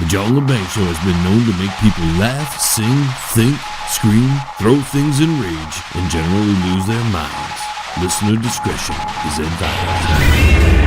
The John Lebang Show has been known to make people laugh, sing, think, scream, throw things in rage, and generally lose their minds. Listener discretion is advised.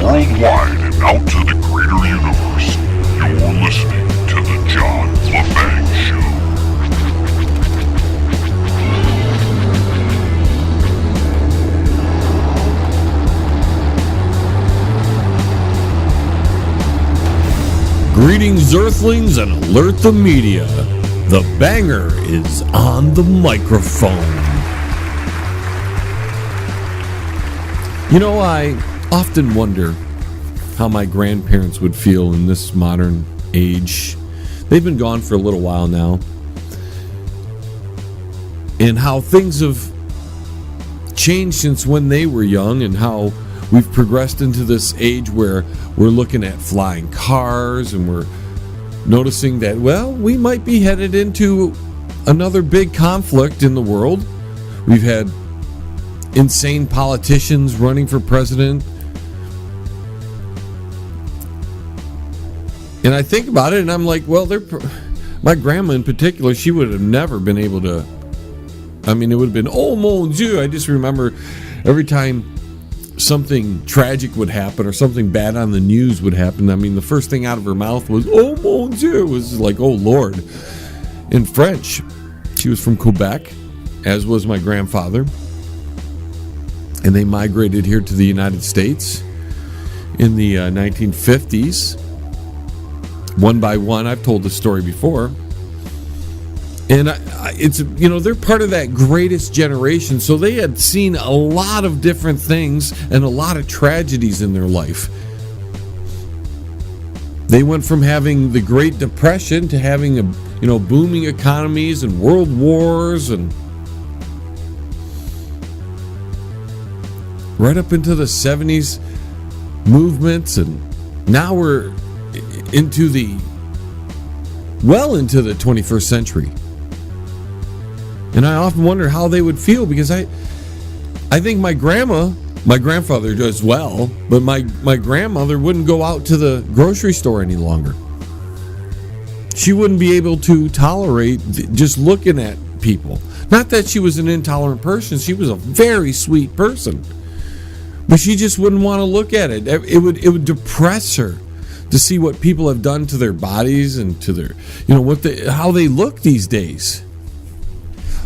Worldwide and out to the greater universe, you're listening to the John Lebang Show. Greetings, Earthlings, and alert the media. The banger is on the microphone. You know, I often wonder how my grandparents would feel in this modern age. They've been gone for a little while now. And how things have changed since when they were young, and how we've progressed into this age where we're looking at flying cars, and we're noticing that, well, we might be headed into another big conflict in the world. We've had insane politicians running for president. And I think about it, and I'm like, well, my grandma in particular, she would have never been able to. I mean, it would have been, oh, mon Dieu. I just remember every time something tragic would happen or something bad on the news would happen, I mean, the first thing out of her mouth was, oh, mon Dieu. It was like, oh, Lord. In French, she was from Quebec, as was my grandfather. And they migrated here to the United States in the 1950s. One by one, I've told this story before, and it's, you know, they're part of that greatest generation, so they had seen a lot of different things and a lot of tragedies in their life. They went from having the Great Depression to having booming economies and world wars, and right up into the 70s movements, and now we're into the 21st century. And I often wonder how they would feel, because I think my grandfather does well, but my grandmother wouldn't go out to the grocery store any longer. She wouldn't be able to tolerate just looking at people. Not that she was an intolerant person, she was a very sweet person, but she just wouldn't want to look at it. It would depress her to see what people have done to their bodies and to their, how they look these days.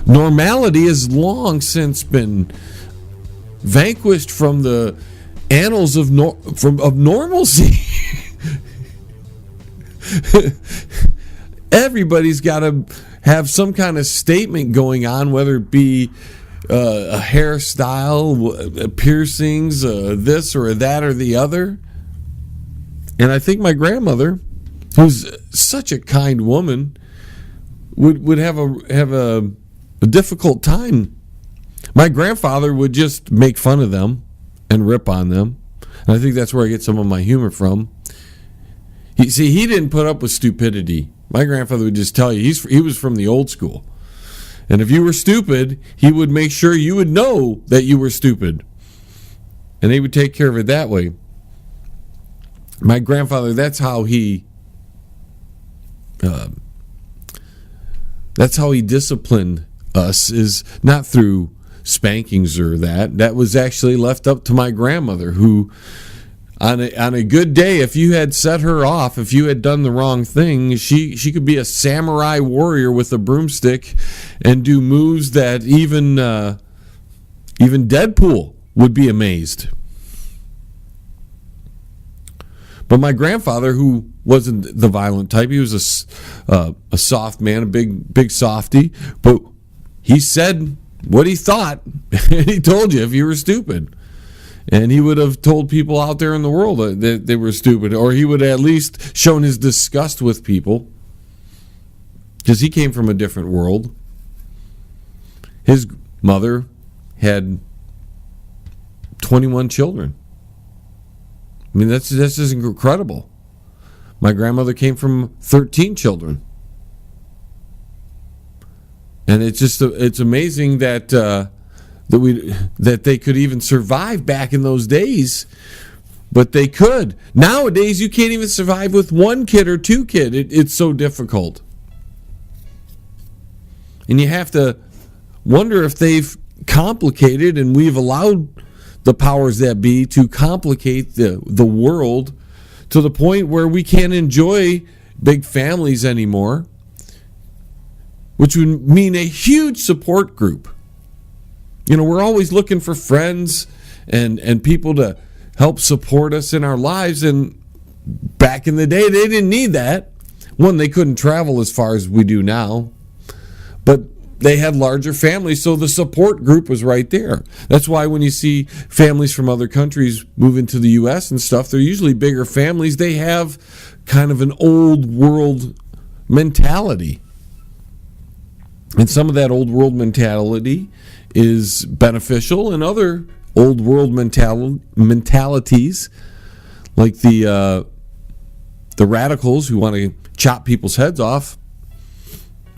Normality has long since been vanquished from the annals of normalcy. Everybody's got to have some kind of statement going on, whether it be a hairstyle, piercings, this or that or the other. And I think my grandmother, who's such a kind woman, would have a difficult time. My grandfather would just make fun of them and rip on them. And I think that's where I get some of my humor from. He didn't put up with stupidity. My grandfather would just tell you, he was from the old school. And if you were stupid, he would make sure you would know that you were stupid. And they would take care of it that way. My grandfather, that's how he disciplined us, is not through spankings or that. That was actually left up to my grandmother, who on a good day, if you had set her off, if you had done the wrong thing, she could be a samurai warrior with a broomstick and do moves that even Deadpool would be amazed. But my grandfather, who wasn't the violent type, he was a soft man, a big softy. But he said what he thought, and he told you if you were stupid. And he would have told people out there in the world that they were stupid, or he would have at least shown his disgust with people. because he came from a different world. His mother had 21 children. I mean, that's just incredible. My grandmother came from 13 children. And it's amazing that they could even survive back in those days. But they could. Nowadays, you can't even survive with one kid or two kids. It's so difficult. And you have to wonder if they've complicated, and we've allowed the powers that be to complicate the world to the point where we can't enjoy big families anymore, which would mean a huge support group. You know, we're always looking for friends and people to help support us in our lives, and back in the day, they didn't need that. One, they couldn't travel as far as we do now, but they had larger families, so the support group was right there. That's why when you see families from other countries move into the U.S. and stuff, they're usually bigger families. They have kind of an old world mentality. And some of that old world mentality is beneficial, and other old world mentalities, like the radicals who want to chop people's heads off,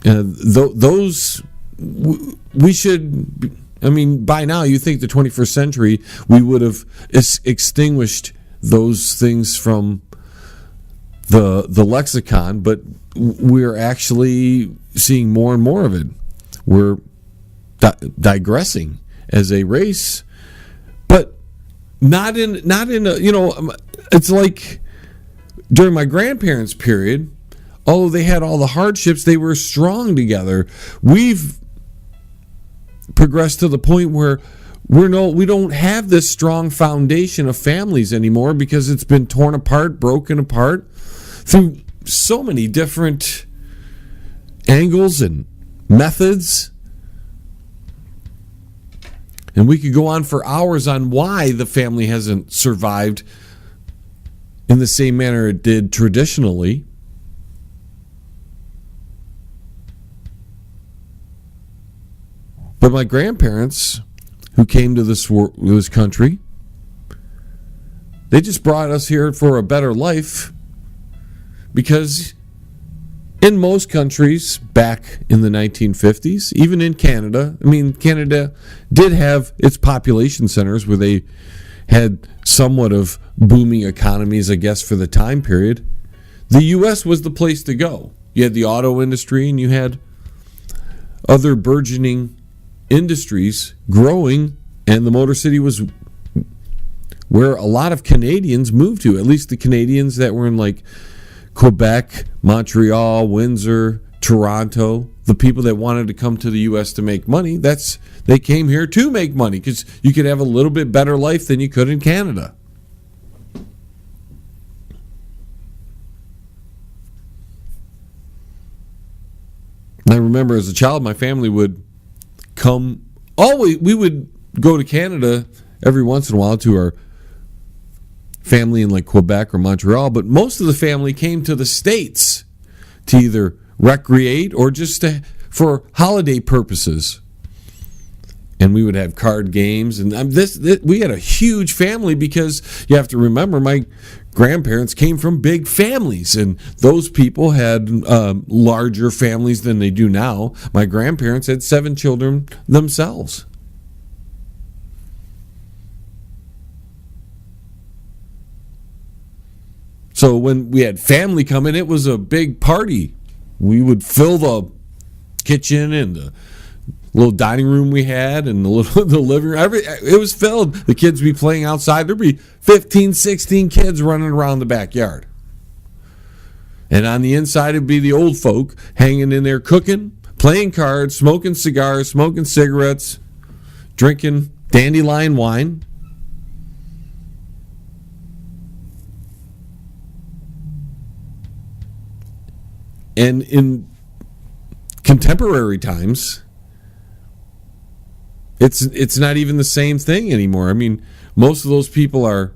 those we should. I mean, by now you think the 21st century we would have extinguished those things from the lexicon, but we're actually seeing more and more of it. We're digressing as a race, but not in a, you know, it's like during my grandparents' period, although they had all the hardships, they were strong together. We've progressed to the point where we don't have this strong foundation of families anymore because it's been torn apart, broken apart through so many different angles and methods. And we could go on for hours on why the family hasn't survived in the same manner it did traditionally. But my grandparents, who came to this country, they just brought us here for a better life, because in most countries back in the 1950s, even in Canada, I mean, Canada did have its population centers where they had somewhat of booming economies, I guess, for the time period. The U.S. was the place to go. You had the auto industry, and you had other burgeoning industries growing, and the Motor City was where a lot of Canadians moved to, at least the Canadians that were in like Quebec, Montreal, Windsor, Toronto. The people that wanted to come to the U.S. to make money, they came here to make money, because you could have a little bit better life than you could in Canada. I remember as a child, my family would come, we would go to Canada every once in a while to our family in like Quebec or Montreal, but most of the family came to the States to either recreate or just for holiday purposes. And we would have card games, and we had a huge family, because you have to remember my grandparents came from big families, and those people had larger families than they do now. My grandparents had 7 children themselves. So when we had family come in, it was a big party. We would fill the kitchen and the little dining room we had and the living room. It was filled. The kids would be playing outside. There'd be 15, 16 kids running around the backyard. And on the inside, it'd be the old folk hanging in there cooking, playing cards, smoking cigars, smoking cigarettes, drinking dandelion wine. And in contemporary times, it's not even the same thing anymore. I mean, most of those people are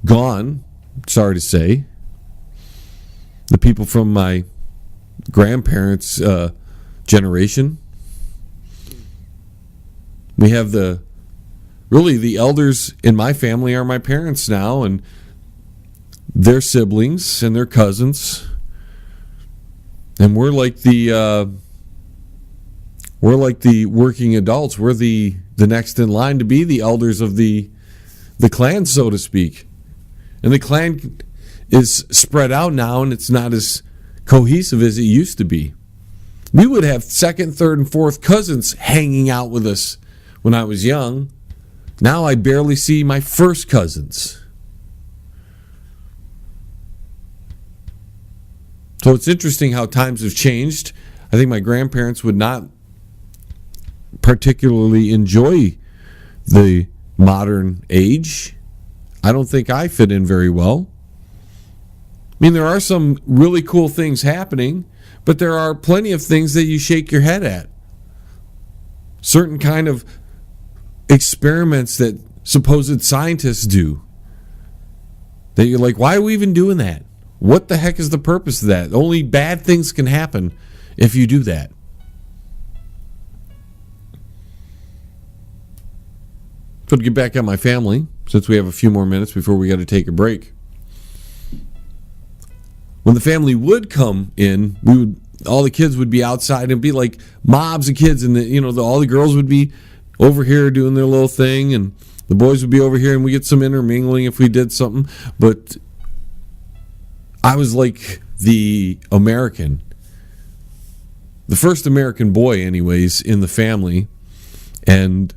gone, sorry to say. The people from my grandparents' generation. We have the elders in my family are my parents now, and their siblings and their cousins, and we're like the working adults. We're the next in line to be the elders of the clan, so to speak. And the clan is spread out now, and it's not as cohesive as it used to be. We would have second, third, and fourth cousins hanging out with us when I was young. Now I barely see my first cousins. So it's interesting how times have changed. I think my grandparents would not particularly enjoy the modern age. I don't think I fit in very well. I mean, there are some really cool things happening, but there are plenty of things that you shake your head at. Certain kind of experiments that supposed scientists do. That you're like, why are we even doing that? What the heck is the purpose of that? Only bad things can happen if you do that. So to get back on my family, since we have a few more minutes before we got to take a break. When the family would come in, all the kids would be outside, and it'd be like mobs of kids, and all the girls would be over here doing their little thing, and the boys would be over here, and we get some intermingling if we did something. But I was like the first American boy, anyways, in the family, and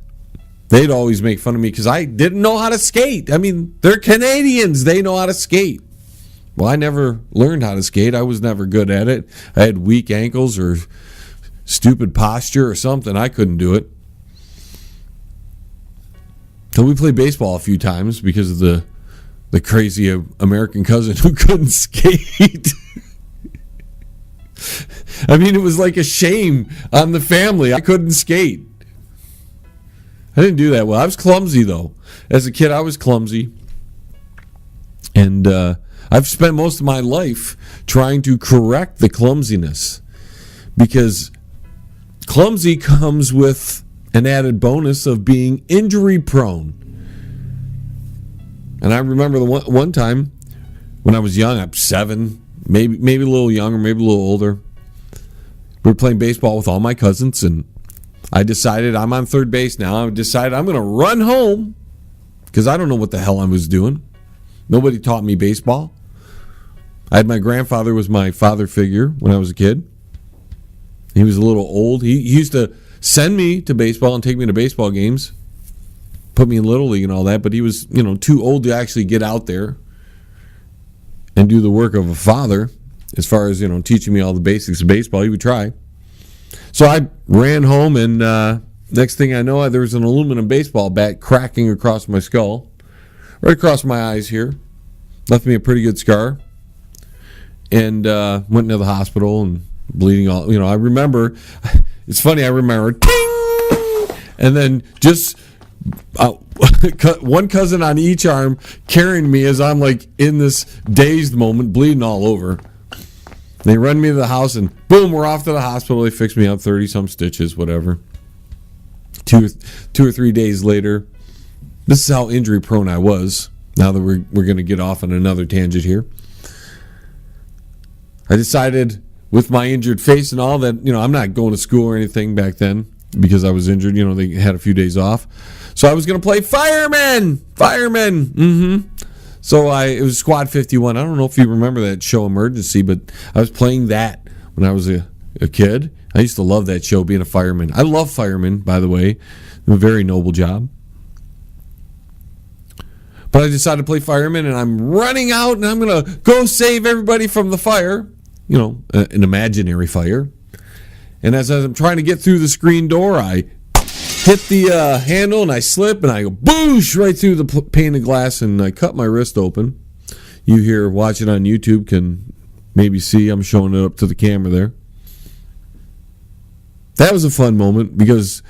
they'd always make fun of me because I didn't know how to skate. I mean, they're Canadians. They know how to skate. Well, I never learned how to skate. I was never good at it. I had weak ankles or stupid posture or something. I couldn't do it. So we played baseball a few times because of the crazy American cousin who couldn't skate. I mean, it was like a shame on the family. I couldn't skate. I didn't do that well. I was clumsy, though. As a kid, I was clumsy. And I've spent most of my life trying to correct the clumsiness. Because clumsy comes with an added bonus of being injury prone. And I remember the one time when I was young, I'm 7, maybe a little younger, maybe a little older. We were playing baseball with all my cousins, and I decided I'm on third base now. I decided I'm going to run home because I don't know what the hell I was doing. Nobody taught me baseball. My grandfather was my father figure when I was a kid. He was a little old. He used to send me to baseball and take me to baseball games, put me in Little League and all that, but he was, too old to actually get out there and do the work of a father as far as, teaching me all the basics of baseball. He would try. So I ran home, and next thing I know, there was an aluminum baseball bat cracking across my skull, right across my eyes here. Left me a pretty good scar. And went into the hospital and bleeding all. I remember, it's funny, I remember, ting! And then just one cousin on each arm carrying me as I'm like in this dazed moment, bleeding all over. They run me to the house, and boom, we're off to the hospital. They fix me up, 30-some stitches, whatever. 2 or 3 days later, this is how injury prone I was. Now that we're going to get off on another tangent here. I decided with my injured face and all that, I'm not going to school or anything back then because I was injured. They had a few days off. So I was going to play fireman. So it was Squad 51. I don't know if you remember that show Emergency, but I was playing that when I was a kid. I used to love that show, being a fireman. I love firemen, by the way. A very noble job. But I decided to play fireman, and I'm running out, and I'm going to go save everybody from the fire. An imaginary fire. And as I'm trying to get through the screen door, I hit the handle, and I slip, and I go boosh right through the pane of glass, and I cut my wrist open. You here watching on YouTube can maybe see I'm showing it up to the camera there. That was a fun moment because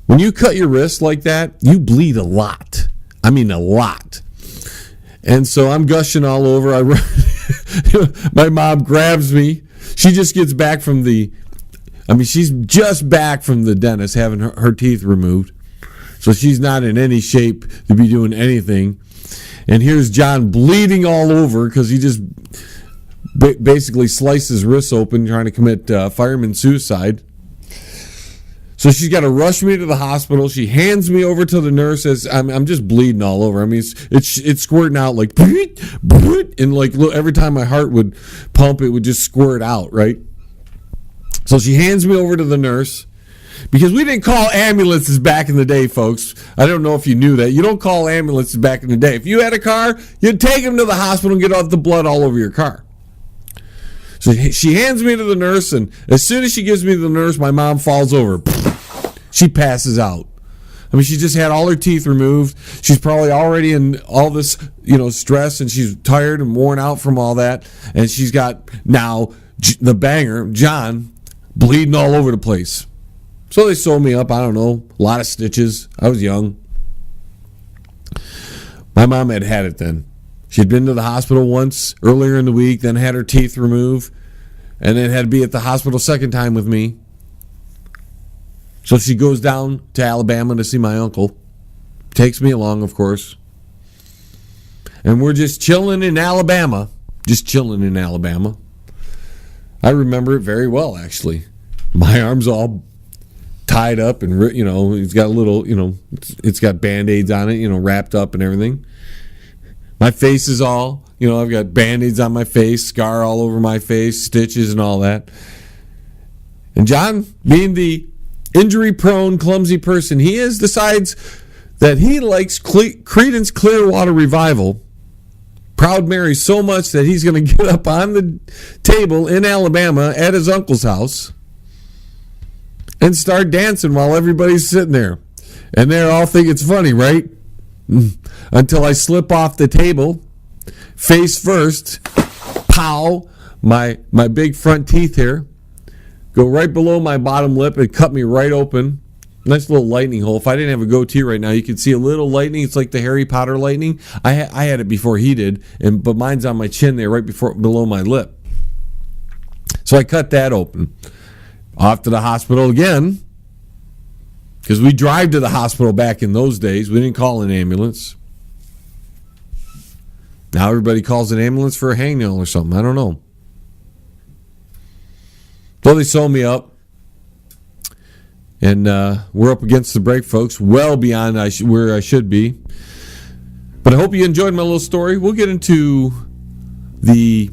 when you cut your wrist like that, you bleed a lot. I mean, a lot. And so I'm gushing all over. My mom grabs me. she just gets back from she's just back from the dentist having her teeth removed. So she's not in any shape to be doing anything. And here's John bleeding all over because he just basically sliced his wrists open trying to commit fireman suicide. So she's got to rush me to the hospital. She hands me over to the nurse as I'm just bleeding all over. I mean, it's squirting out like, and like every time my heart would pump, it would just squirt out, right? So she hands me over to the nurse because we didn't call ambulances back in the day, folks. I don't know if you knew that. You don't call ambulances back in the day. If you had a car, you'd take them to the hospital and get all the blood all over your car. So she hands me to the nurse, and as soon as she gives me to the nurse, my mom falls over. She passes out. I mean, she just had all her teeth removed. She's probably already in all this, stress, and she's tired and worn out from all that. And she's got now the banger, John, bleeding all over the place. So they sewed me up, I don't know, a lot of stitches. I was young. My mom had it then. She'd been to the hospital once earlier in the week, then had her teeth removed, and then had to be at the hospital second time with me. So she goes down to Alabama to see my uncle. Takes me along, of course. And we're just chilling in Alabama. I remember it very well, actually. My arm's all tied up and, it's got a little, it's got Band-Aids on it, wrapped up and everything. My face is all, I've got Band-Aids on my face, scar all over my face, stitches and all that. And John, being the injury-prone, clumsy person he is, decides that he likes Creedence Clearwater Revival, Proud Mary, so much that he's going to get up on the table in Alabama at his uncle's house and start dancing while everybody's sitting there. And they all think it's funny, right? Until I slip off the table, face first, pow, my big front teeth here go right below my bottom lip and cut me right open. Nice little lightning hole. If I didn't have a goatee right now, you could see a little lightning. It's like the Harry Potter lightning. I had it before he did, but mine's on my chin there, right below my lip. So I cut that open. Off to the hospital again, because we drive to the hospital back in those days. We didn't call an ambulance. Now everybody calls an ambulance for a hangnail or something. I don't know. So they sew me up, and we're up against the break, folks, well beyond where I should be. But I hope you enjoyed my little story. We'll get into the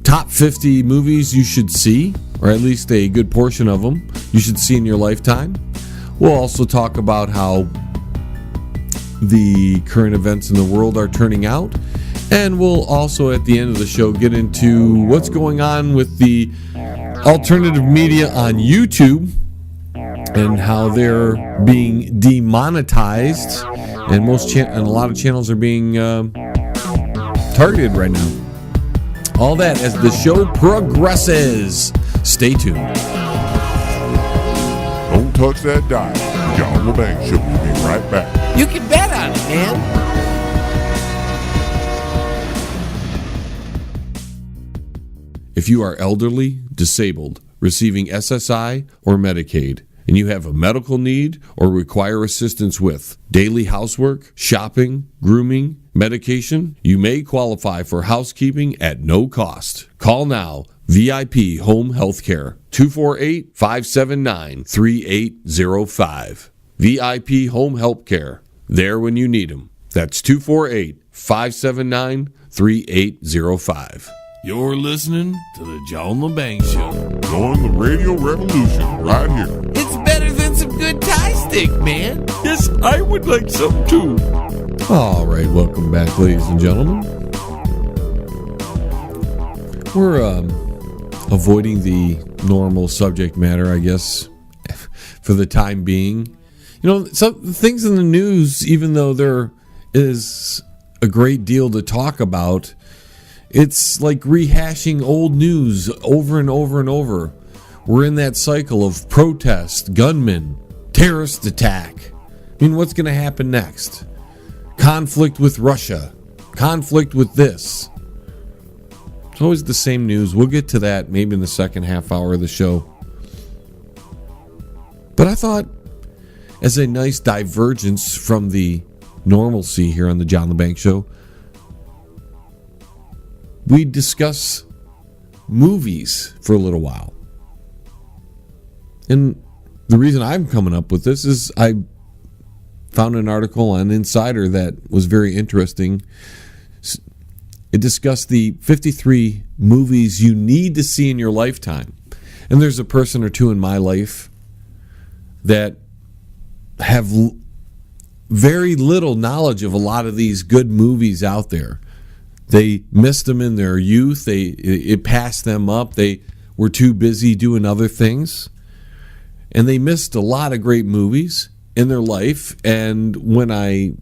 top 50 movies you should see, or at least a good portion of them you should see in your lifetime. We'll also talk about how the current events in the world are turning out. And we'll also, at the end of the show, get into what's going on with the alternative media on YouTube and how they're being demonetized, and a lot of channels are being targeted right now. All that as the show progresses. Stay tuned. Don't touch that dial. John Lebang Show will be right back. You can bet on it, man. If you are elderly, disabled, receiving SSI or Medicaid, and you have a medical need or require assistance with daily housework, shopping, grooming, medication, you may qualify for housekeeping at no cost. Call now. VIP Home Healthcare, 248-579-3805. VIP Home Healthcare, there when you need them. That's 248-579-3805. You're listening to the John Lebang Show. Join the radio revolution right here. It's better than some good Thai stick, man. Yes, I would like some too. All right, welcome back, ladies and gentlemen. We're avoiding the normal subject matter, I guess, for the time being. Some things in the news, even though there is a great deal to talk about, it's like rehashing old news over and over and over. We're in that cycle of protest, gunmen, terrorist attack. What's going to happen next? Conflict with Russia. Conflict with this. It's always the same news. We'll get to that maybe in the second half hour of the show. But I thought, as a nice divergence from the normalcy here on the John LeBang Show, we discuss movies for a little while. And the reason I'm coming up with this is I found an article on Insider that was very interesting. It discussed the 53 movies you need to see in your lifetime. And there's a person or two in my life that have very little knowledge of a lot of these good movies out there. They missed them in their youth. It passed them up. They were too busy doing other things. And they missed a lot of great movies in their life. And when I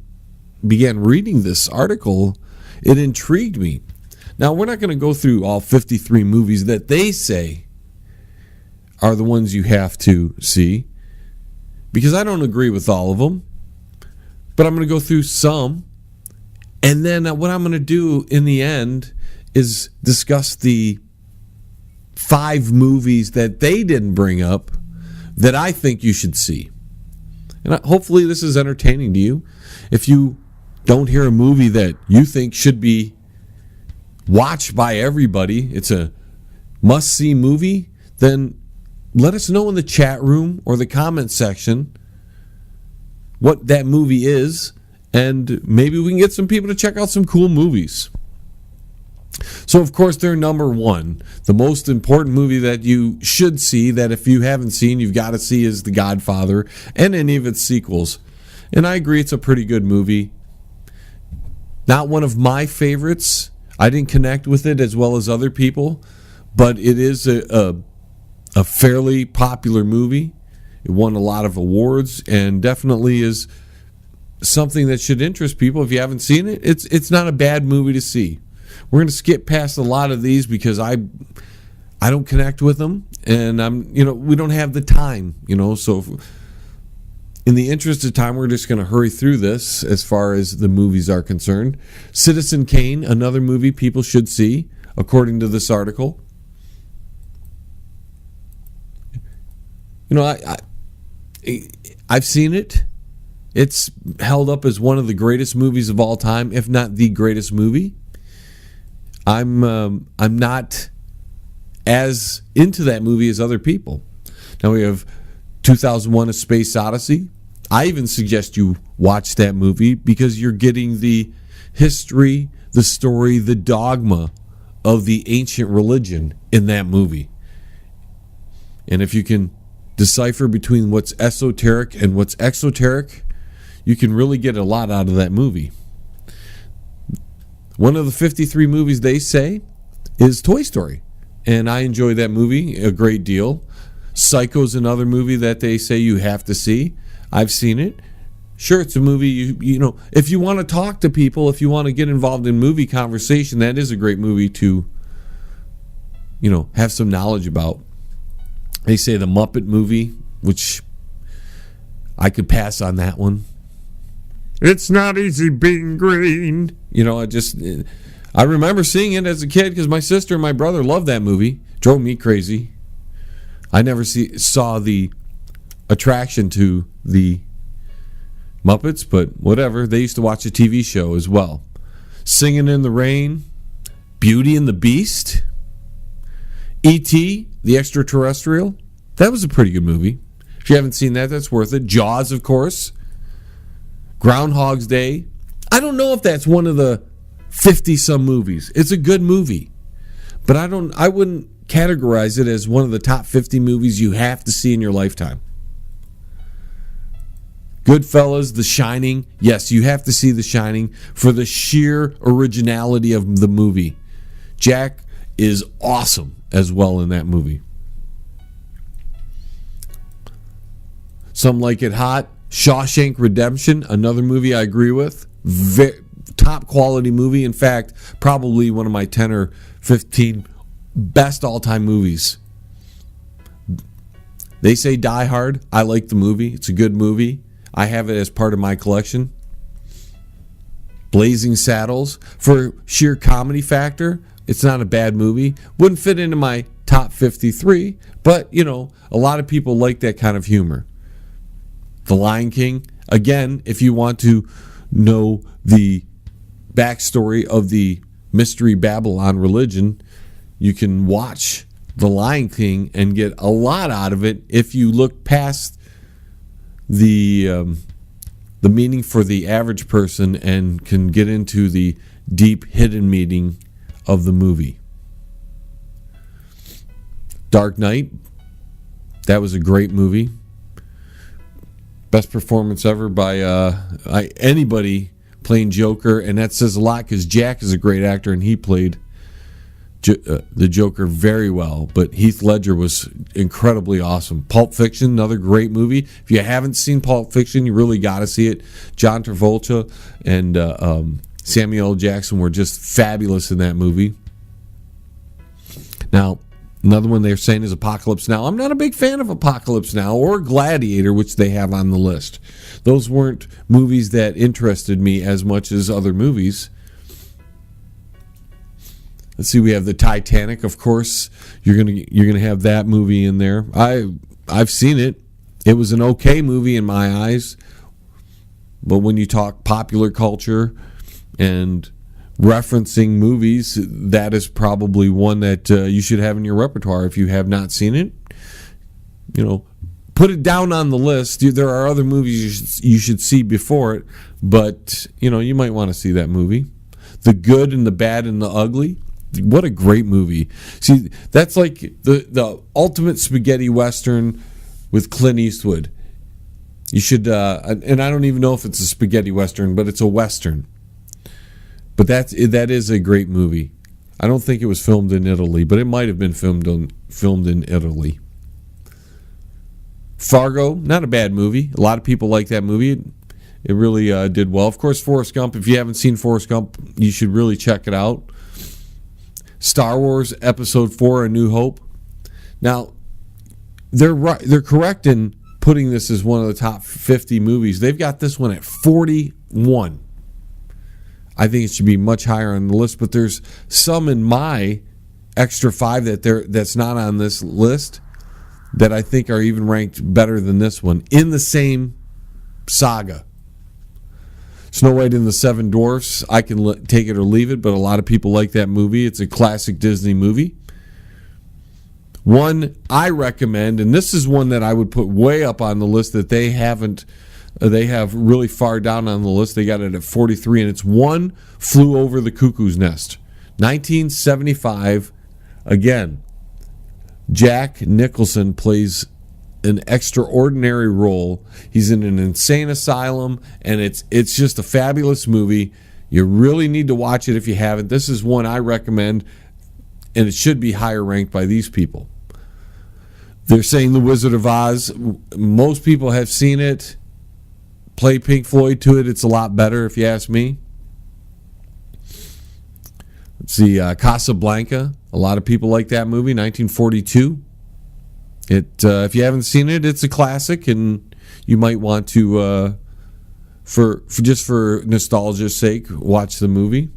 began reading this article, it intrigued me. Now, we're not going to go through all 53 movies that they say are the ones you have to see, because I don't agree with all of them. But I'm going to go through some. And then what I'm going to do in the end is discuss the 5 movies that they didn't bring up that I think you should see. And hopefully this is entertaining to you. If you don't hear a movie that you think should be watched by everybody, it's a must-see movie, then let us know in the chat room or the comment section what that movie is, and maybe we can get some people to check out some cool movies. So, of course, they're number one. The most important movie that you should see, that if you haven't seen, you've got to see, is The Godfather and any of its sequels. And I agree, it's a pretty good movie. Not one of my favorites. I didn't connect with it as well as other people, but it is a fairly popular movie. It won a lot of awards and definitely is something that should interest people. If you haven't seen it, it's not a bad movie to see. We're going to skip past a lot of these because I don't connect with them, and we don't have the time, so in the interest of time, we're just going to hurry through this as far as the movies are concerned. Citizen Kane, another movie people should see, according to this article. I've seen it. It's held up as one of the greatest movies of all time, if not the greatest movie. I'm not as into that movie as other people. Now we have 2001: A Space Odyssey. I even suggest you watch that movie because you're getting the history, the story, the dogma of the ancient religion in that movie. And if you can decipher between what's esoteric and what's exoteric, you can really get a lot out of that movie. One of the 53 movies they say is Toy Story, and I enjoy that movie a great deal. Psycho's another movie that they say you have to see. I've seen it. Sure, it's a movie, you if you want to talk to people, if you want to get involved in movie conversation, that is a great movie to, have some knowledge about. They say the Muppet movie, which I could pass on that one. It's not easy being green. I remember seeing it as a kid because my sister and my brother loved that movie. Drove me crazy. I never saw the attraction to the Muppets, but whatever. They used to watch a TV show as well. Singing in the Rain, Beauty and the Beast, E.T., the Extraterrestrial. That was a pretty good movie. If you haven't seen that, that's worth it. Jaws, of course. Groundhog's Day. I don't know if that's one of the 50-some movies. It's a good movie. But I wouldn't categorize it as one of the top 50 movies you have to see in your lifetime. Goodfellas, The Shining. Yes, you have to see The Shining for the sheer originality of the movie. Jack is awesome as well in that movie. Some Like It Hot. Shawshank Redemption, another movie I agree with. Top quality movie. In fact, probably one of my 10 or 15 best all-time movies. They say Die Hard. I like the movie. It's a good movie. I have it as part of my collection. Blazing Saddles. For sheer comedy factor, It's not a bad movie. Wouldn't fit into my top 53, but, a lot of people like that kind of humor. The Lion King, again, if you want to know the backstory of the Mystery Babylon religion, you can watch The Lion King and get a lot out of it if you look past the meaning for the average person and can get into the deep hidden meaning of the movie. Dark Knight, that was a great movie. Best performance ever by anybody playing Joker, and that says a lot because Jack is a great actor and he played the Joker very well, but Heath Ledger was incredibly awesome. Pulp Fiction, another great movie. If you haven't seen Pulp Fiction, you really got to see it. John Travolta and Samuel L. Jackson were just fabulous in that movie. Now, another one they're saying is Apocalypse Now. I'm not a big fan of Apocalypse Now or Gladiator, which they have on the list. Those weren't movies that interested me as much as other movies. Let's see, we have the Titanic, of course. You're gonna have that movie in there. I've seen it. It was an okay movie in my eyes. But when you talk popular culture and referencing movies, that is probably one that you should have in your repertoire. If you have not seen it, put it down on the list. There are other movies you should see before it, but you might want to see that movie. The Good and the Bad and the Ugly. What a great movie. See, that's like the ultimate spaghetti western with Clint Eastwood. You should, and I don't even know if it's a spaghetti western, but it's a western. But that is a great movie. I don't think it was filmed in Italy, but it might have been filmed in Italy. Fargo, not a bad movie. A lot of people like that movie. It really did well. Of course, Forrest Gump. If you haven't seen Forrest Gump, you should really check it out. Star Wars Episode 4, A New Hope. Now, they're correct in putting this as one of the top 50 movies. They've got this one at 41. I think it should be much higher on the list, but there's some in my extra 5 that's not on this list that I think are even ranked better than this one in the same saga. Snow White and the Seven Dwarfs, I can take it or leave it, but a lot of people like that movie. It's a classic Disney movie. One I recommend, and this is one that I would put way up on the list that they have really far down on the list. They got it at 43, and it's One Flew Over the Cuckoo's Nest. 1975, again, Jack Nicholson plays an extraordinary role. He's in an insane asylum, and it's just a fabulous movie. You really need to watch it if you haven't. This is one I recommend, and it should be higher ranked by these people. They're saying The Wizard of Oz. Most people have seen it. Play Pink Floyd to it. It's a lot better, if you ask me. Let's see, Casablanca. A lot of people like that movie, 1942. If you haven't seen it, it's a classic, and you might want to, for nostalgia's sake, watch the movie.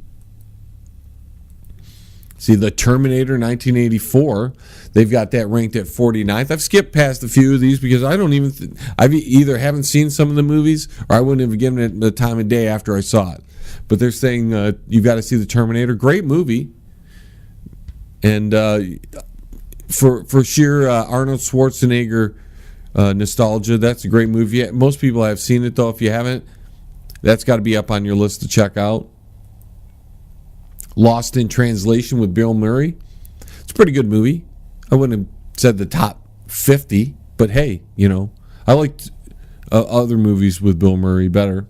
See, The Terminator, 1984. They've got that ranked at 49th. I've skipped past a few of these because I don't even. I've either haven't seen some of the movies, or I wouldn't have given it the time of day after I saw it. But they're saying you've got to see The Terminator. Great movie, and for sheer Arnold Schwarzenegger nostalgia, that's a great movie. Most people have seen it, though. If you haven't, that's got to be up on your list to check out. Lost in Translation with Bill Murray. It's a pretty good movie. I wouldn't have said the top 50, but hey, I liked other movies with Bill Murray better.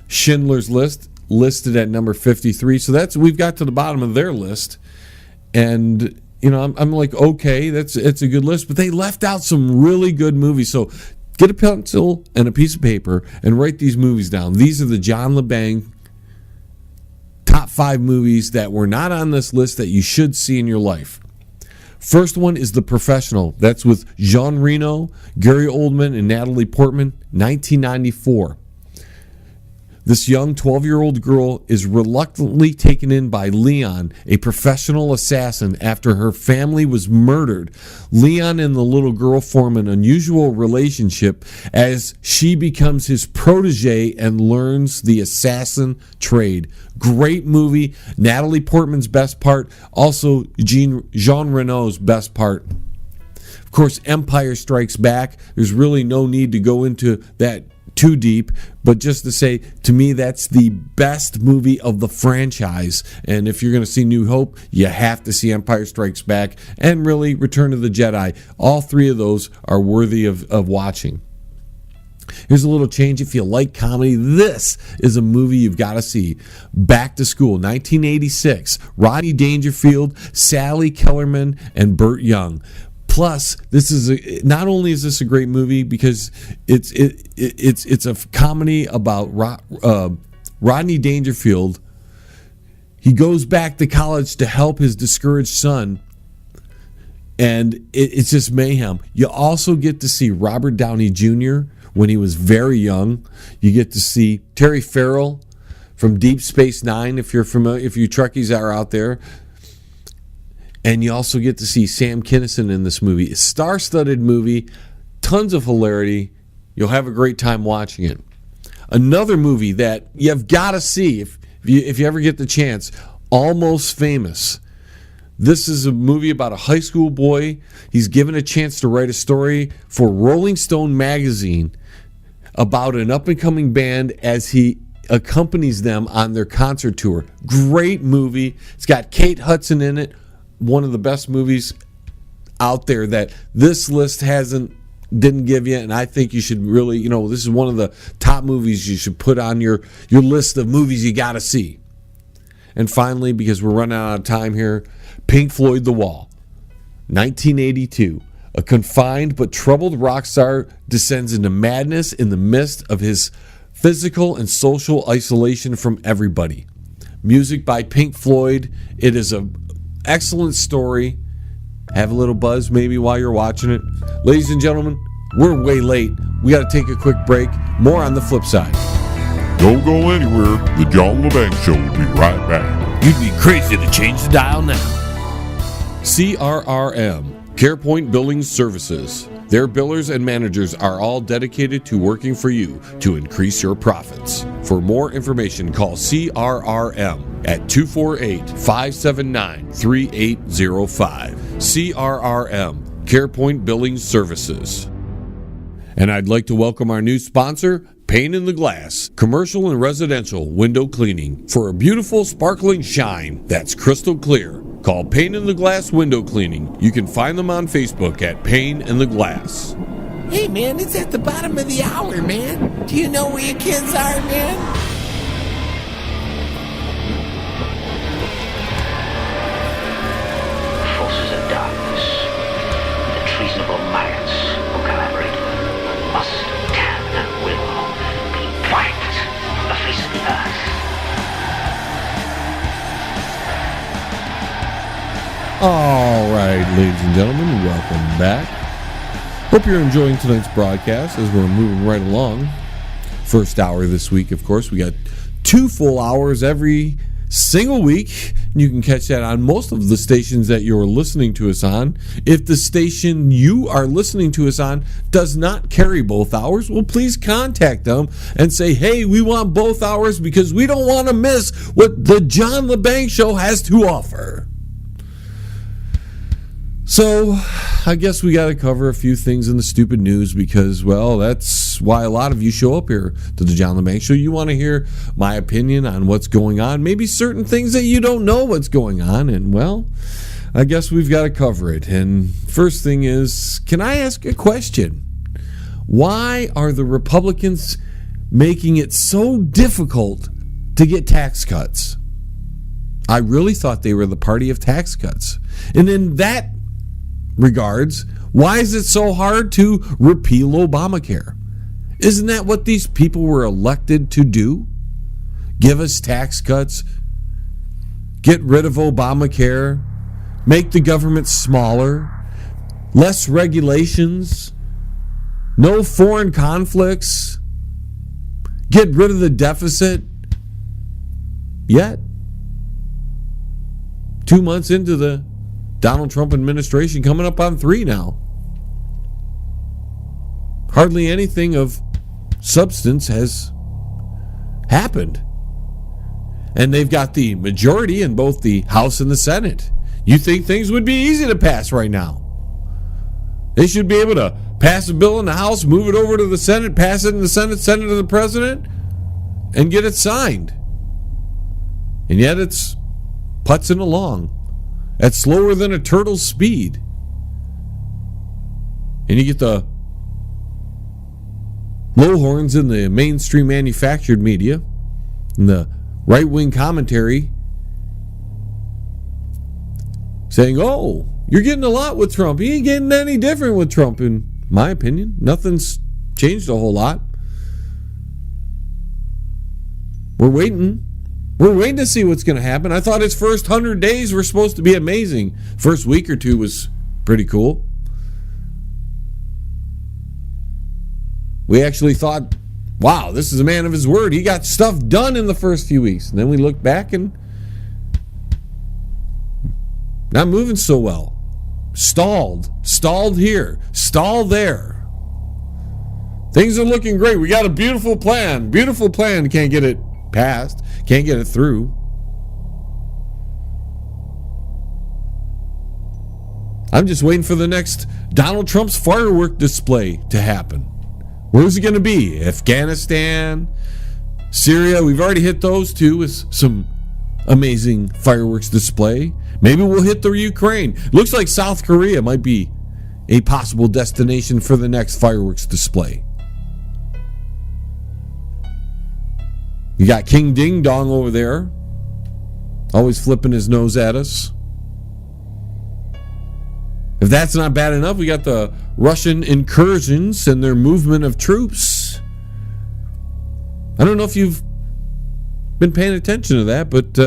Schindler's List, listed at number 53. So we've got to the bottom of their list. And, I'm like, okay, it's a good list. But they left out some really good movies. So get a pencil and a piece of paper and write these movies down. These are the John Lebang top 5 movies that were not on this list that you should see in your life. First one is The Professional. That's with Jean Reno, Gary Oldman, and Natalie Portman, 1994. This young 12-year-old girl is reluctantly taken in by Leon, a professional assassin, after her family was murdered. Leon and the little girl form an unusual relationship as she becomes his protege and learns the assassin trade. Great movie. Natalie Portman's best part. Also Jean Reno's best part. Of course, Empire Strikes Back. There's really no need to go into that too deep, but just to say, to me, that's the best movie of the franchise. And if you're going to see New Hope, you have to see Empire Strikes Back and really Return of the Jedi. All three of those are worthy of watching. Here's a little change. If you like comedy, this is a movie you've got to see. Back to School, 1986. Rodney Dangerfield, Sally Kellerman, and Burt Young. Plus, not only is this a great movie because it's a comedy about Rodney Dangerfield. He goes back to college to help his discouraged son, and it's just mayhem. You also get to see Robert Downey Jr. when he was very young. You get to see Terry Farrell from Deep Space Nine, if you're familiar, if you Trekkies are out there. And you also get to see Sam Kinison in this movie. It's a star-studded movie, tons of hilarity. You'll have a great time watching it. Another movie that you've got to see if you ever get the chance, Almost Famous. This is a movie about a high school boy. He's given a chance to write a story for Rolling Stone magazine about an up-and-coming band as he accompanies them on their concert tour. Great movie. It's got Kate Hudson in it. One of the best movies out there that this list didn't give you, and I think you should really, this is one of the top movies you should put on your list of movies you got to see. And finally, because we're running out of time here, Pink Floyd The Wall, 1982. A confined but troubled rock star descends into madness in the midst of his physical and social isolation from everybody. Music by Pink Floyd. It is a excellent story. Have a little buzz maybe while you're watching it. Ladies and gentlemen, we're way late. We got to take a quick break. More on the flip side. Don't go anywhere. The John Lebang Show will be right back. You'd be crazy to change the dial now. CRRM, CarePoint Billing Services. Their billers and managers are all dedicated to working for you to increase your profits. For more information, call CRRM at 248-579-3805. CRRM, CarePoint Billing Services. And I'd like to welcome our new sponsor, Pane in the Glass, commercial and residential window cleaning. For a beautiful, sparkling shine that's crystal clear, call Pane in the Glass Window Cleaning. You can find them on Facebook at Pane in the Glass. Hey, man, it's at the bottom of the hour, man. Do you know where your kids are, man? Forces of darkness, the treasonable minds who collaborate must, can, and will be wiped from the face of the earth. All right, ladies and gentlemen, welcome back. Hope you're enjoying tonight's broadcast as we're moving right along. First hour this week, of course, we got 2 full hours every single week. You can catch that on most of the stations that you're listening to us on. If the station you are listening to us on does not carry both hours, well, please contact them and say, hey, we want both hours because we don't want to miss what the John Lebang Show has to offer. So, I guess we got to cover a few things in the stupid news because, well, that's why a lot of you show up here to the John Lebang Show. You want to hear my opinion on what's going on, maybe certain things that you don't know what's going on, and, well, I guess we've got to cover it. And first thing is, can I ask a question? Why are the Republicans making it so difficult to get tax cuts? I really thought they were the party of tax cuts. And in that regards, why is it so hard to repeal Obamacare? Isn't that what these people were elected to do? Give us tax cuts, get rid of Obamacare, make the government smaller, less regulations, no foreign conflicts, get rid of the deficit yet. 2 months into the Donald Trump administration, coming up on 3 now. Hardly anything of substance has happened. And they've got the majority in both the House and the Senate. You think things would be easy to pass right now? They should be able to pass a bill in the House, move it over to the Senate, pass it in the Senate, send it to the President, and get it signed. And yet it's putzing along at slower than a turtle's speed. And you get the lowhorns in the mainstream manufactured media and the right-wing commentary saying, oh, you're getting a lot with Trump. He ain't getting any different with Trump, in my opinion. Nothing's changed a whole lot. We're waiting. We're waiting to see what's going to happen. I thought his first 100 days were supposed to be amazing. First week or two was pretty cool. We actually thought, wow, this is a man of his word. He got stuff done in the first few weeks. And then we looked back and not moving so well. Stalled here, stalled there. Things are looking great. We got a beautiful plan. Beautiful plan. Can't get it passed. Can't get it through. I'm just waiting for the next Donald Trump's firework display to happen. Where's it going to be? Afghanistan, Syria. We've already hit those two with some amazing fireworks display. Maybe we'll hit the Ukraine. Looks like South Korea might be a possible destination for the next fireworks display. You got King Ding Dong over there, always flipping his nose at us. If that's not bad enough, we got the Russian incursions and their movement of troops. I don't know if you've been paying attention to that, but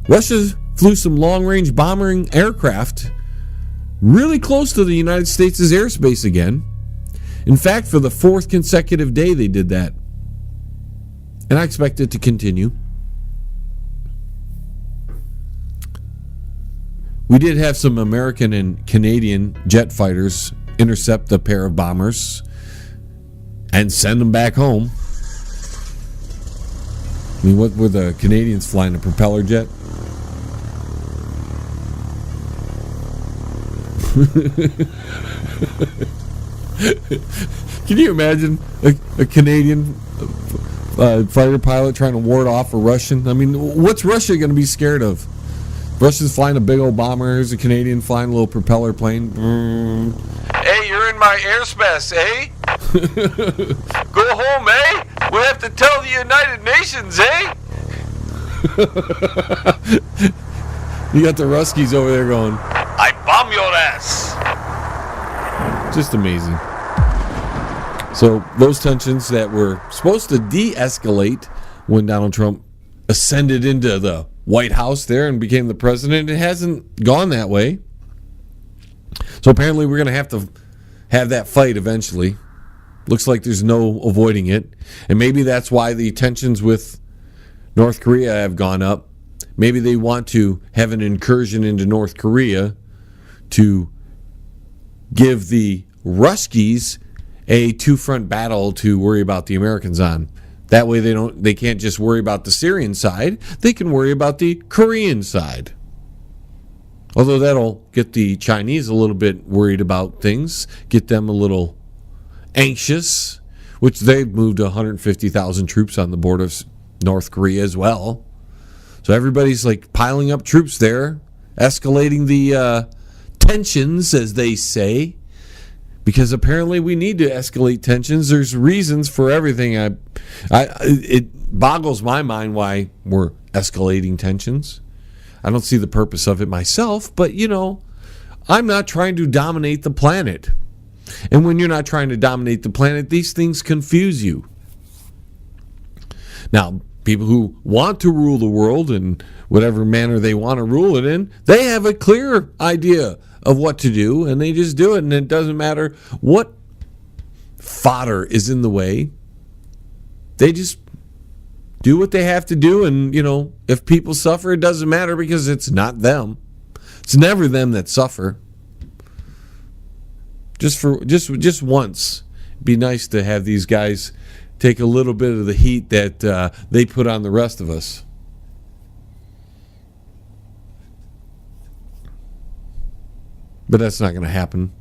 Russia flew some long-range bombing aircraft really close to the United States' airspace again. In fact, for the 4th consecutive day they did that. And I expect it to continue. We did have some American and Canadian jet fighters intercept a pair of bombers and send them back home. I mean, what were the Canadians flying, a propeller jet? Can you imagine a Canadian fighter pilot trying to ward off a Russian? I mean, what's Russia going to be scared of? Russia's flying a big old bomber. Here's a Canadian flying a little propeller plane. Hey, you're in my airspace, eh? Go home, eh? We have to tell the United Nations, eh? You got the Ruskies over there going, I bomb your ass. just amazing. So those tensions that were supposed to de-escalate when Donald Trump ascended into the White House there and became the president, it hasn't gone that way. So apparently we're going to have that fight eventually. Looks like there's no avoiding it. And maybe that's why the tensions with North Korea have gone up. Maybe they want to have an incursion into North Korea to give the Ruskies a two-front battle to worry about the Americans on. That way they can't just worry about the Syrian side, they can worry about the Korean side. Although that'll get the Chinese a little bit worried about things, get them a little anxious, which they've moved 150,000 troops on the border of North Korea as well. So everybody's like piling up troops there, escalating the tensions, as they say. Because apparently we need to escalate tensions. There's reasons for everything. It boggles my mind why we're escalating tensions. I don't see the purpose of it myself, but I'm not trying to dominate the planet. And when you're not trying to dominate the planet, these things confuse you. Now, people who want to rule the world in whatever manner they want to rule it in, they have a clear idea of what to do, and they just do it, and it doesn't matter what fodder is in the way. they just do what they have to do, and if people suffer, it doesn't matter because it's not them. It's never them that suffer. Just once, it'd be nice to have these guys take a little bit of the heat that they put on the rest of us. But that's not going to happen.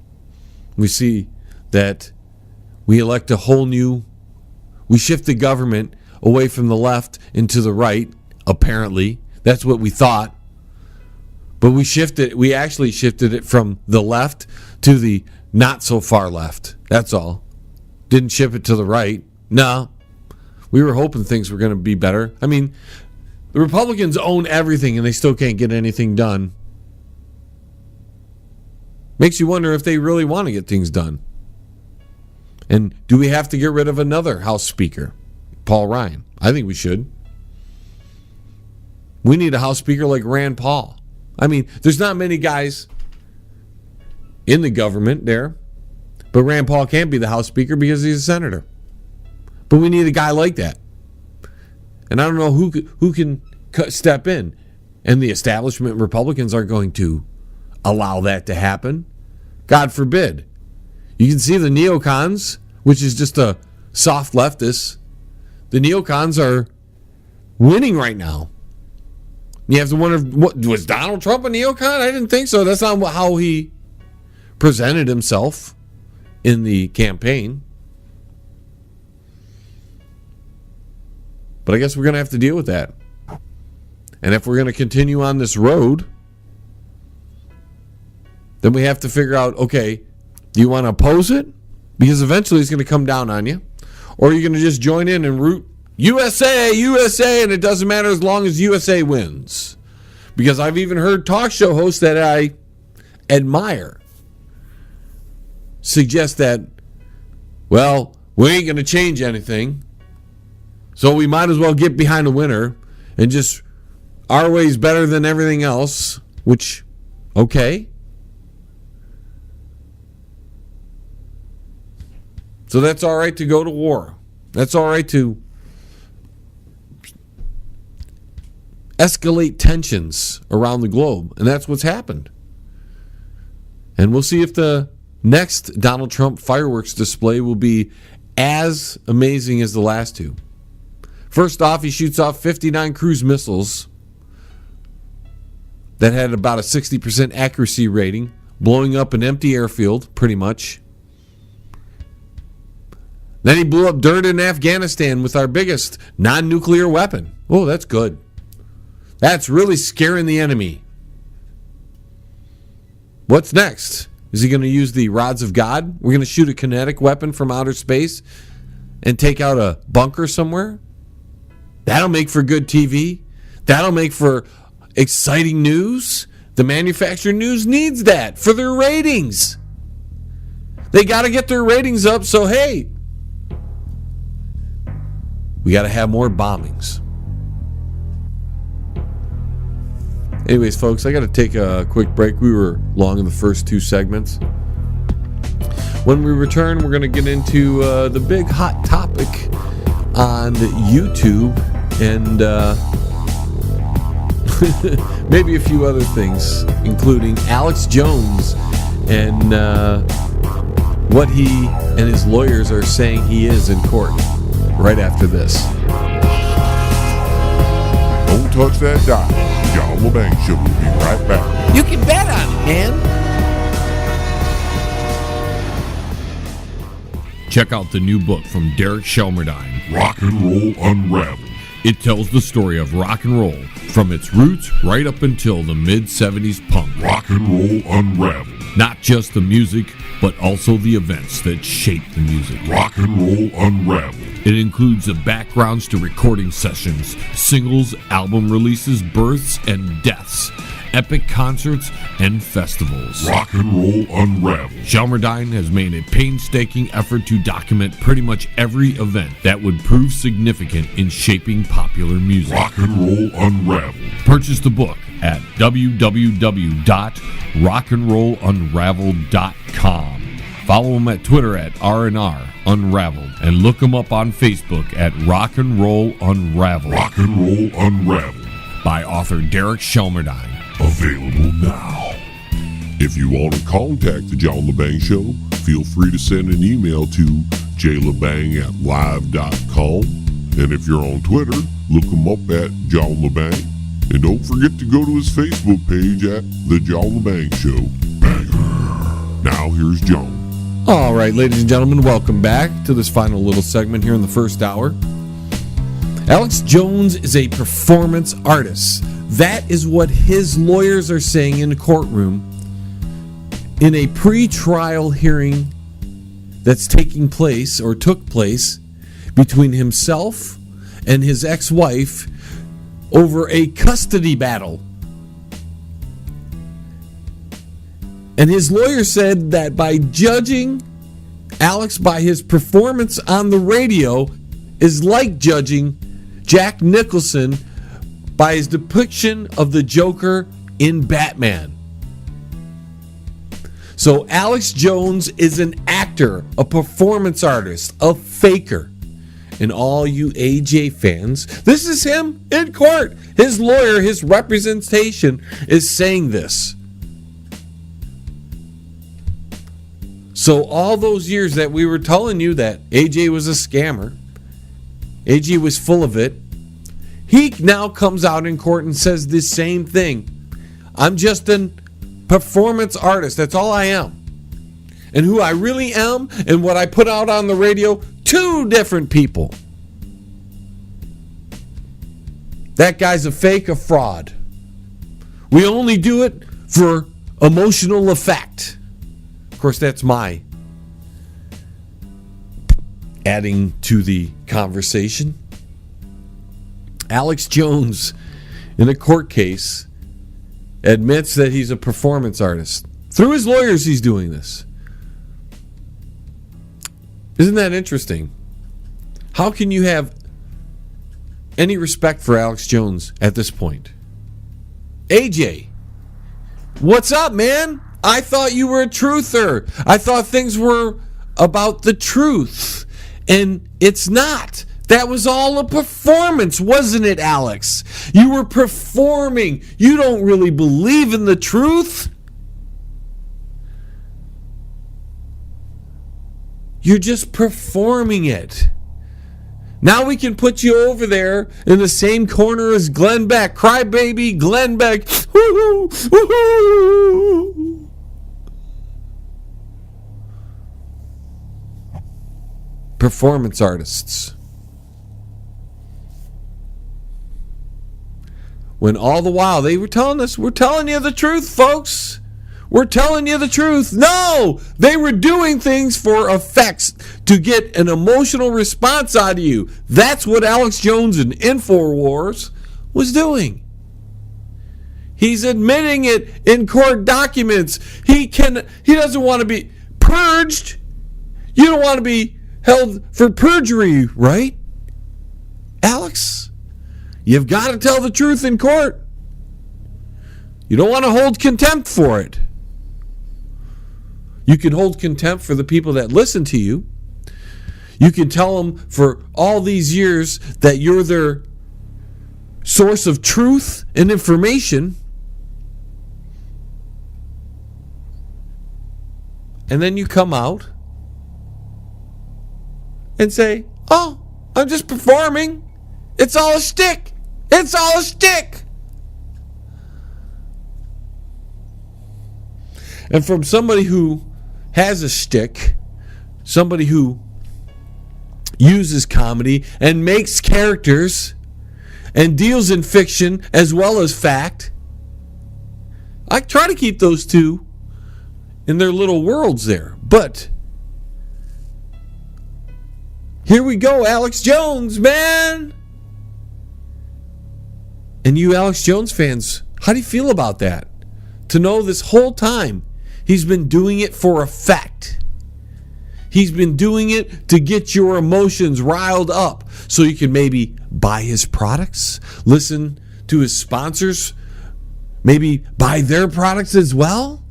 We see that we elect we shift the government away from the left into the right, apparently. That's what we thought. But we actually shifted it from the left to the not so far left. That's all. Didn't shift it to the right. No. We were hoping things were going to be better. I mean, the Republicans own everything and they still can't get anything done. Makes you wonder if they really want to get things done. And do we have to get rid of another House Speaker, Paul Ryan? I think we should. We need a House Speaker like Rand Paul. I mean, there's not many guys in the government there, but Rand Paul can't be the House Speaker because he's a senator. But we need a guy like that. And I don't know who can step in. And the establishment Republicans aren't going to allow that to happen. God forbid. You can see the neocons, which is just a soft leftist. The neocons are winning right now. You have to wonder, was Donald Trump a neocon? I didn't think so. That's not how he presented himself in the campaign. But I guess we're going to have to deal with that. And if we're going to continue on this road, then we have to figure out, okay, do you want to oppose it? Because eventually it's going to come down on you. Or are you going to just join in and root USA, USA, and it doesn't matter as long as USA wins? Because I've even heard talk show hosts that I admire suggest that, well, we ain't going to change anything, so we might as well get behind a winner and just our way's better than everything else, which, okay. So that's all right to go to war. That's all right to escalate tensions around the globe. And that's what's happened. And we'll see if the next Donald Trump fireworks display will be as amazing as the last two. First off, he shoots off 59 cruise missiles that had about a 60% accuracy rating, blowing up an empty airfield, pretty much. Then he blew up dirt in Afghanistan with our biggest non-nuclear weapon. Oh, that's good. That's really scaring the enemy. What's next? Is he going to use the rods of God? We're going to shoot a kinetic weapon from outer space and take out a bunker somewhere? That'll make for good TV. That'll make for exciting news. The manufactured news needs that for their ratings. They got to get their ratings up, so hey, we got to have more bombings. Anyways, folks, I got to take a quick break. We were long in the first two segments. When we return, we're going to get into the big hot topic on YouTube and maybe a few other things, including Alex Jones and what he and his lawyers are saying he is in court. Right after this. Don't touch that dial. John Lebang Show will be right back. You can bet on it, man. Check out the new book from Derek Shelmerdine, Rock and Roll Unraveled. It tells the story of rock and roll from its roots right up until the mid-70s punk. Rock and Roll Unraveled. Not just the music, but also the events that shaped the music. Rock and Roll Unraveled. It includes the backgrounds to recording sessions, singles, album releases, births and deaths, epic concerts, and festivals. Rock and Roll Unraveled. Shelmerdine has made a painstaking effort to document pretty much every event that would prove significant in shaping popular music. Rock and Roll Unraveled. Purchase the book at www.rockandrollunraveled.com. Follow him at Twitter at R&R Unraveled, and look him up on Facebook at Rock and Roll Unraveled. Rock and Roll Unraveled. By author Derek Shelmerdine. Available now. If you want to contact the John LeBang Show, feel free to send an email to jlebang@live.com. And if you're on Twitter, look him up at John LeBang. And don't forget to go to his Facebook page at The John LeBang Show. Banger. Now here's John. All right, ladies and gentlemen, welcome back to this final little segment here in the first hour. Alex Jones is a performance artist. That is what his lawyers are saying in the courtroom in a pre-trial hearing that's taking place or took place between himself and his ex-wife over a custody battle. And his lawyer said that by judging Alex by his performance on the radio is like judging Jack Nicholson by his depiction of the Joker in Batman. So Alex Jones is an actor, a performance artist, a faker. And all you AJ fans, this is him in court. His lawyer, his representation is saying this. So all those years that we were telling you that AJ was a scammer, AJ was full of it, he now comes out in court and says the same thing. I'm just a performance artist. That's all I am. And who I really am and what I put out on the radio, two different people. That guy's a fake, a fraud. We only do it for emotional effect. Of course, that's my adding to the conversation. Alex Jones, in a court case, admits that he's a performance artist. Through his lawyers, he's doing this. Isn't that interesting? How can you have any respect for Alex Jones at this point? AJ, what's up, man? I thought you were a truther. I thought things were about the truth. And it's not. That was all a performance, wasn't it, Alex? You were performing. You don't really believe in the truth. You're just performing it. Now we can put you over there in the same corner as Glenn Beck. Crybaby Glenn Beck. Woo-hoo, woo-hoo. Performance artists. When all the while they were telling us, we're telling you the truth, folks. We're telling you the truth. No! They were doing things for effects to get an emotional response out of you. That's what Alex Jones in InfoWars was doing. He's admitting it in court documents. He doesn't want to be purged. You don't want to be held for perjury, right? Alex, you've got to tell the truth in court. You don't want to hold contempt for it. You can hold contempt for the people that listen to you. You can tell them for all these years that you're their source of truth and information. And then you come out and say, oh, I'm just performing. It's all a shtick. It's all a shtick. And from somebody who has a shtick, somebody who uses comedy and makes characters and deals in fiction as well as fact, I try to keep those two in their little worlds there. But here we go, Alex Jones, man. And you Alex Jones fans, how do you feel about that? To know this whole time he's been doing it for effect. He's been doing it to get your emotions riled up so you can maybe buy his products, listen to his sponsors, maybe buy their products as well.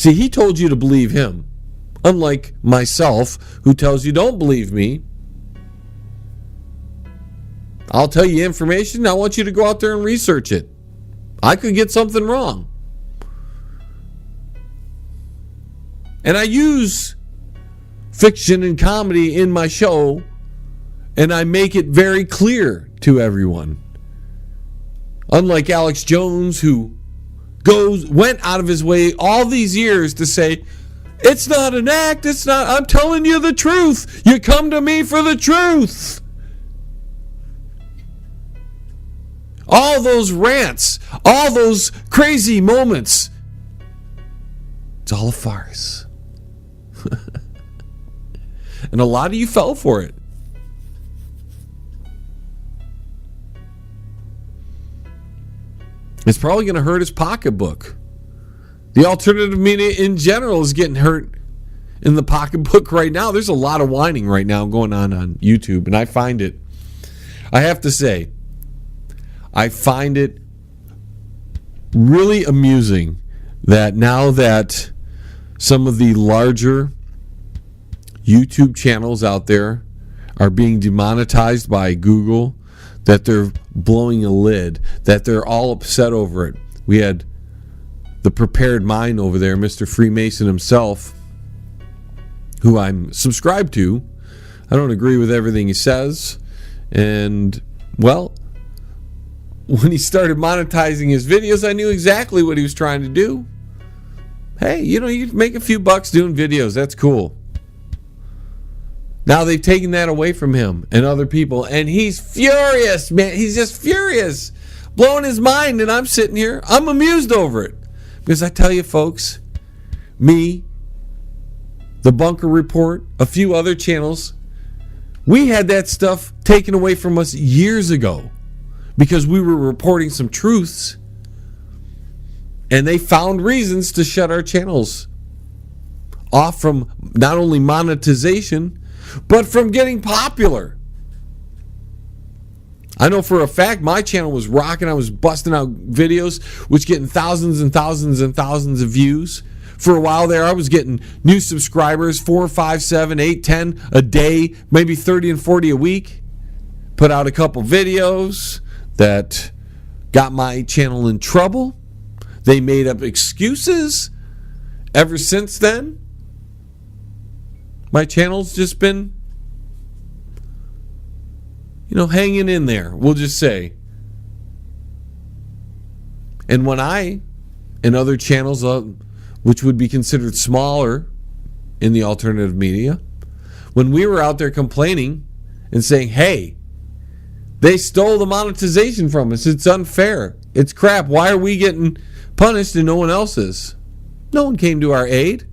See, he told you to believe him. Unlike myself, who tells you don't believe me. I'll tell you information. I want you to go out there and research it. I could get something wrong. And I use fiction and comedy in my show, and I make it very clear to everyone. Unlike Alex Jones, who went out of his way all these years to say, it's not an act, it's not, I'm telling you the truth. You come to me for the truth. All those rants, all those crazy moments, it's all a farce. And a lot of you fell for it. It's probably going to hurt his pocketbook. The alternative media in general is getting hurt in the pocketbook right now. There's a lot of whining right now going on YouTube, and I have to say, I find it really amusing that now that some of the larger YouTube channels out there are being demonetized by Google, that they're blowing a lid, that they're all upset over it. We had the Prepared Mind over there, Mr. Freemason himself, who I'm subscribed to. I don't agree with everything he says. And, well, when he started monetizing his videos, I knew exactly what he was trying to do. Hey, you can make a few bucks doing videos. That's cool. Now they've taken that away from him and other people, and he's furious, man. He's just furious, blowing his mind, and I'm sitting here. I'm amused over it. Because I tell you, folks, me, the Bunker Report, a few other channels, we had that stuff taken away from us years ago because we were reporting some truths, and they found reasons to shut our channels off from not only monetization, but from getting popular. I know for a fact my channel was rocking. I was busting out videos, which getting thousands and thousands and thousands of views. For a while there, I was getting new subscribers, 4, 5, 7, 8, 10 a day, maybe 30 and 40 a week. Put out a couple videos that got my channel in trouble. They made up excuses. Ever since then, my channel's just been, hanging in there, we'll just say. And when I, and other channels, which would be considered smaller in the alternative media, when we were out there complaining and saying, hey, they stole the monetization from us, it's unfair, it's crap, why are we getting punished and no one else is? No one came to our aid.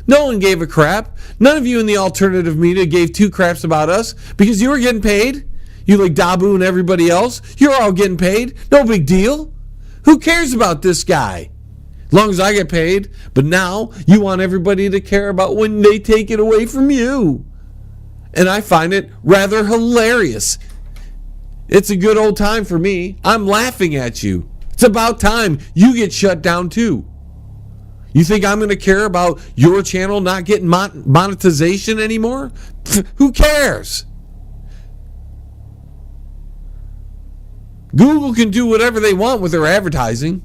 No one gave a crap. None of you in the alternative media gave two craps about us because you were getting paid. You like Dabu and everybody else. You're all getting paid. No big deal. Who cares about this guy? As long as I get paid. But now you want everybody to care about when they take it away from you. And I find it rather hilarious. It's a good old time for me. I'm laughing at you. It's about time you get shut down too. You think I'm going to care about your channel not getting monetization anymore? Who cares? Google can do whatever they want with their advertising.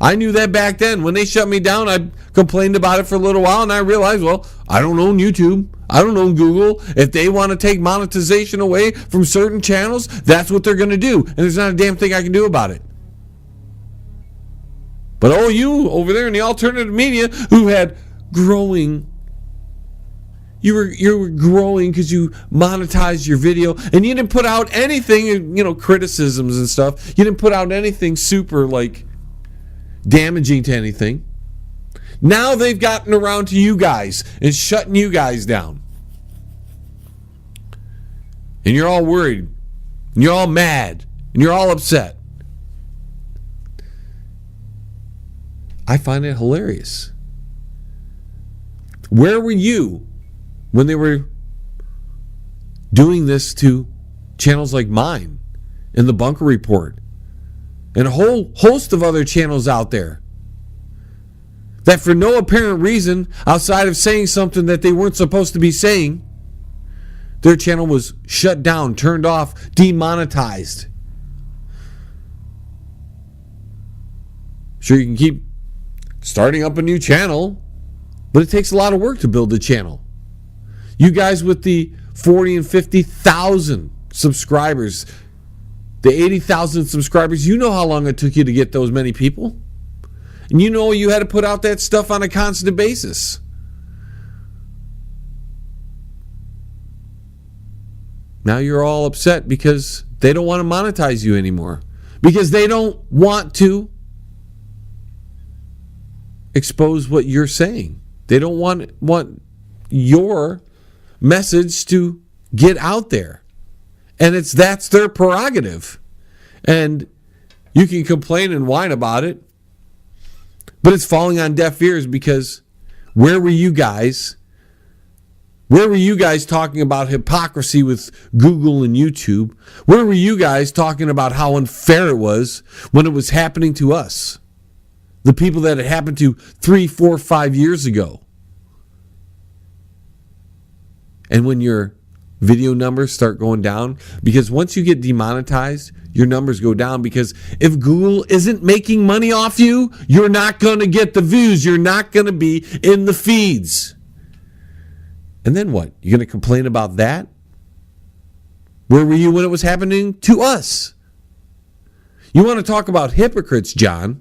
I knew that back then. When they shut me down, I complained about it for a little while, and I realized, well, I don't own YouTube. I don't own Google. If they want to take monetization away from certain channels, that's what they're going to do. And there's not a damn thing I can do about it. But you over there in the alternative media who had growing, you were growing because you monetized your video and you didn't put out anything, criticisms and stuff. You didn't put out anything super damaging to anything. Now they've gotten around to you guys and shutting you guys down. And you're all worried. And you're all mad. And you're all upset. I find it hilarious. Where were you when they were doing this to channels like mine and the Bunker Report and a whole host of other channels out there that for no apparent reason outside of saying something that they weren't supposed to be saying, their channel was shut down, turned off, demonetized. Sure, you can keep starting up a new channel, but it takes a lot of work to build a channel. You guys with the 40 and 50,000 subscribers, the 80,000 subscribers, you know how long it took you to get those many people. And you know you had to put out that stuff on a constant basis. Now you're all upset because they don't want to monetize you anymore. Because they don't want to expose what you're saying. They don't want your message to get out there. And that's their prerogative. And you can complain and whine about it, but it's falling on deaf ears because where were you guys? Where were you guys talking about hypocrisy with Google and YouTube? Where were you guys talking about how unfair it was when it was happening to us? The people that it happened to 3, 4, 5 years ago. And when your video numbers start going down, because once you get demonetized, your numbers go down, because if Google isn't making money off you, you're not going to get the views. You're not going to be in the feeds. And then what? You're going to complain about that? Where were you when it was happening to us? You want to talk about hypocrites, John,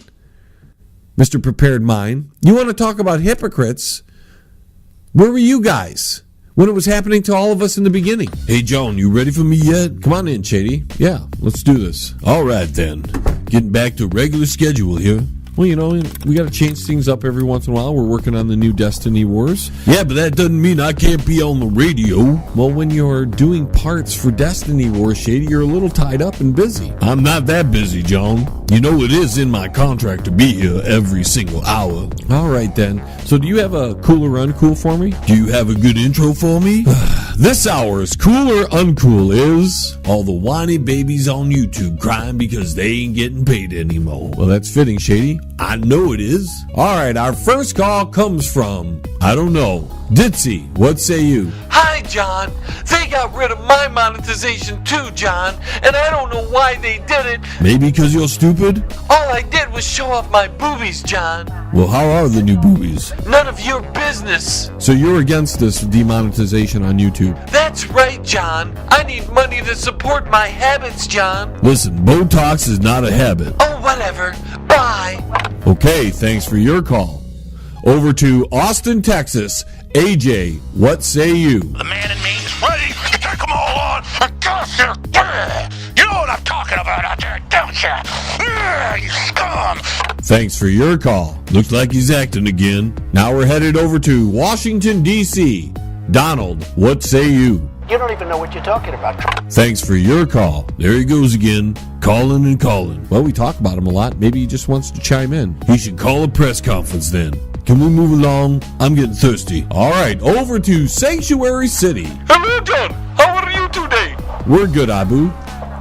Mr. Prepared Mind. You want to talk about hypocrites? Where were you guys when it was happening to all of us in the beginning? Hey, John, you ready for me yet? Come on in, Shady. Yeah, let's do this. All right, then. Getting back to regular schedule here. Well, you know, we got to change things up every once in a while. We're working on the new Destiny Wars. Yeah, but that doesn't mean I can't be on the radio. Well, when you're doing parts for Destiny Wars, Shady, you're a little tied up and busy. I'm not that busy, John. You know it is in my contract to be here every single hour. All right, then. So do you have a Cool or Uncool for me? Do you have a good intro for me? This hour's Cool or Uncool is all the whiny babies on YouTube crying because they ain't getting paid anymore. Well, that's fitting, Shady. I know it is. All right, our first call comes from, I don't know, Ditzy. What say you? Hi, John. They got rid of my monetization too, John, and I don't know why they did it. Maybe because you're stupid? All I did was show off my boobies, John. Well, how are the new boobies? None of your business. So you're against this demonetization on YouTube? That's right, John. I need money to support my habits, John. Listen, Botox is not a habit. Oh, whatever. Bye. Okay, thanks for your call. Over to Austin, Texas. AJ, what say you? The man in me is ready to take them all on. You know what I'm talking about out there, don't you? You scum. Thanks for your call. Looks like he's acting again. Now we're headed over to Washington, D.C. Donald, what say you? You don't even know what you're talking about. Thanks for your call. There he goes again, calling and calling. Well, we talk about him a lot. Maybe he just wants to chime in. He should call a press conference then. Can we move along? I'm getting thirsty. All right, over to Sanctuary City. Hello, John. How are you today? We're good, Abu.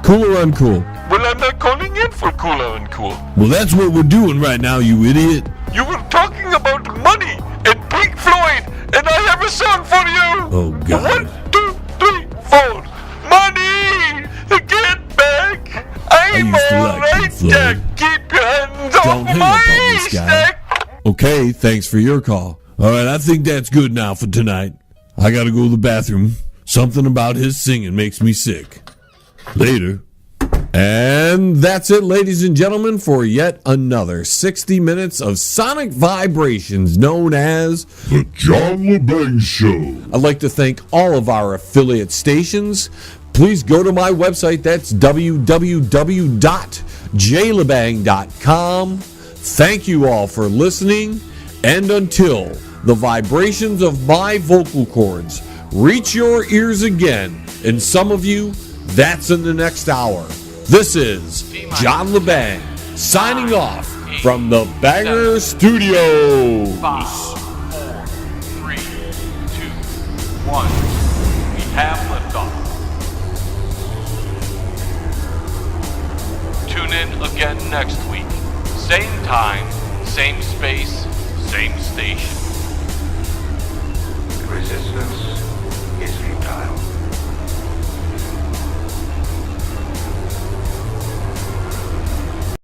Cool or uncool? Well, I'm not calling in for cool or uncool. Well, that's what we're doing right now, you idiot. You were talking about money and Pink Floyd, and I have a song for you. Oh, God. 1, 2, 3, 4. Money! Get back! I'm used to like alright, Pink Floyd. Jack. Keep your hands Don't off hang my up on this guy. stack. Okay, thanks for your call. All right, I think that's good now for tonight. I gotta go to the bathroom. Something about his singing makes me sick. Later. And that's it, ladies and gentlemen, for yet another 60 minutes of sonic vibrations known as The John LeBang Show. I'd like to thank all of our affiliate stations. Please go to my website. That's www.jlebang.com. Thank you all for listening. And until the vibrations of my vocal cords reach your ears again, and some of you, that's in the next hour. This is John LeBang signing off from the Banger Studios. 5, 4, 3, 2, 1. We have liftoff. Tune in again next week. Same time, same space, same station. Resistance is futile.